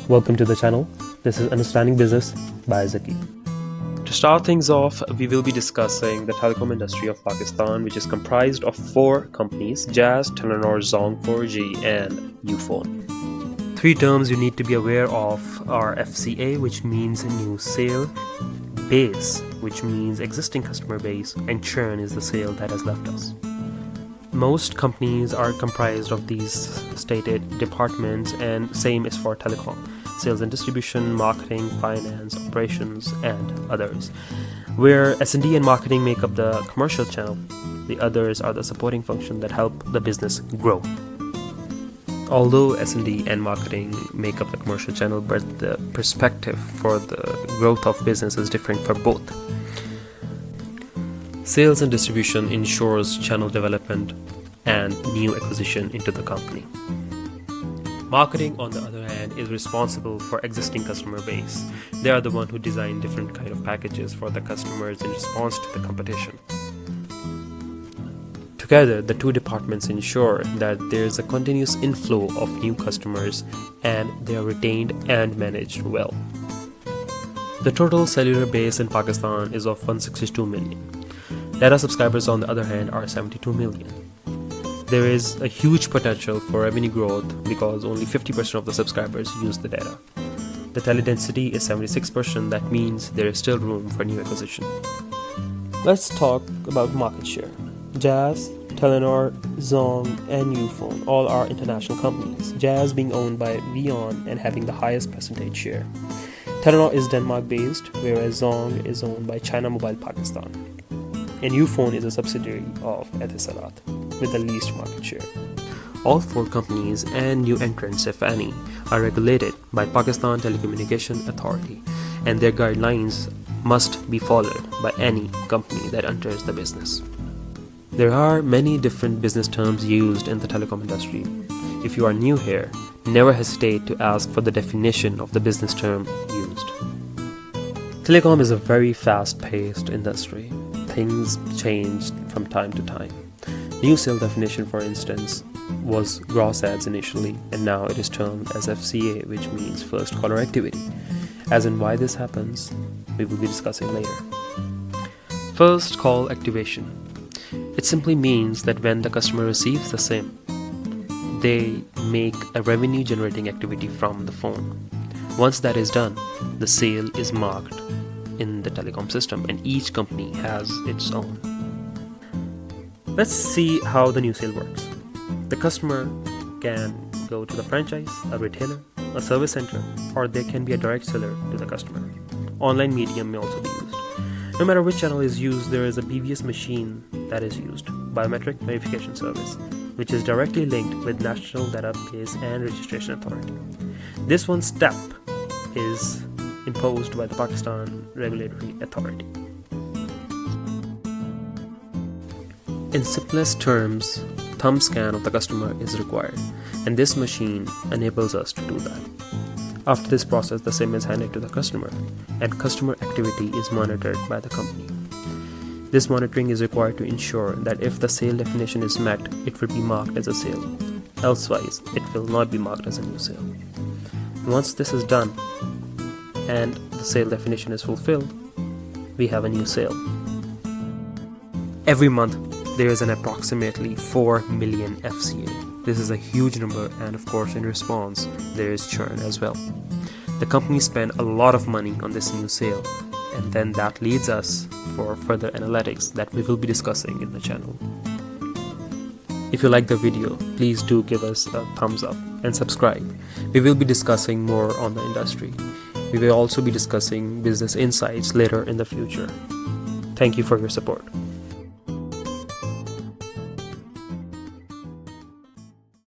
Welcome to the channel. This is Understanding Business by Zaki. To start things off, we will be discussing the telecom industry of Pakistan, which is comprised of 4 companies: Jazz, Telenor, Zong 4G and Uphone. 3 terms you need to be aware of are FCA, which means new sale, base, which means existing customer base, and churn is the sale that has left us. Most companies are comprised of these stated departments, and same is for telecom: sales and distribution, marketing, finance, operations, and others. Where S&D and marketing make up the commercial channel, the others are the supporting function that help the business grow. Although S&D and marketing make up the commercial channel, but the perspective for the growth of business is different for both. Sales and distribution ensures channel development and new acquisition into the company. Marketing, on the other hand, is responsible for existing customer base. They are the one who design different kind of packages for the customers in response to the competition. Together, the 2 departments ensure that there is a continuous inflow of new customers and they are retained and managed well. The total cellular base in Pakistan is of 162 million. Data subscribers, on the other hand, are 72 million. There is a huge potential for revenue growth because only 50% of the subscribers use the data. The teledensity is 76%, that means there is still room for new acquisition. Let's talk about market share. Jazz, Telenor, Zong, and Uphone all are international companies, Jazz being owned by VEON and having the highest percentage share. Telenor is Denmark-based, whereas Zong is owned by China Mobile Pakistan. And Uphone is a subsidiary of Etisalat with the least market share. All 4 companies and new entrants, if any, are regulated by Pakistan Telecommunication Authority, and their guidelines must be followed by any company that enters the business. There are many different business terms used in the telecom industry. If you are new here, never hesitate to ask for the definition of the business term used. Telecom is a very fast-paced industry. Things changed from time to time. New sale definition, for instance, was gross ads initially, and now it is termed as FCA, which means first caller activity. As in why this happens, we will be discussing later. First call activation. It simply means that when the customer receives the SIM, they make a revenue generating activity from the phone. Once that is done, the sale is marked in the telecom system, and each company has its own. Let's see how the new sale works. The customer can go to the franchise, a retailer, a service center, or they can be a direct seller to the customer. Online medium may also be used. No matter which channel is used, there is a BVS machine that is used, Biometric Verification Service, which is directly linked with National Database and Registration Authority. This one step is imposed by the Pakistan Regulatory Authority. In simplest terms, thumb scan of the customer is required, and this machine enables us to do that. After this process, the SIM is handed to the customer, and customer activity is monitored by the company. This monitoring is required to ensure that if the sale definition is met, it will be marked as a sale. Elsewise, it will not be marked as a new sale. Once this is done, and the sale definition is fulfilled, we have a new sale. Every month, there is an approximately 4 million FCA. This is a huge number, and of course, in response, there is churn as well. The companies spend a lot of money on this new sale, and then that leads us for further analytics that we will be discussing in the channel. If you like the video, please do give us a thumbs up and subscribe. We will be discussing more on the industry. We will also be discussing business insights later in the future. Thank you for your support.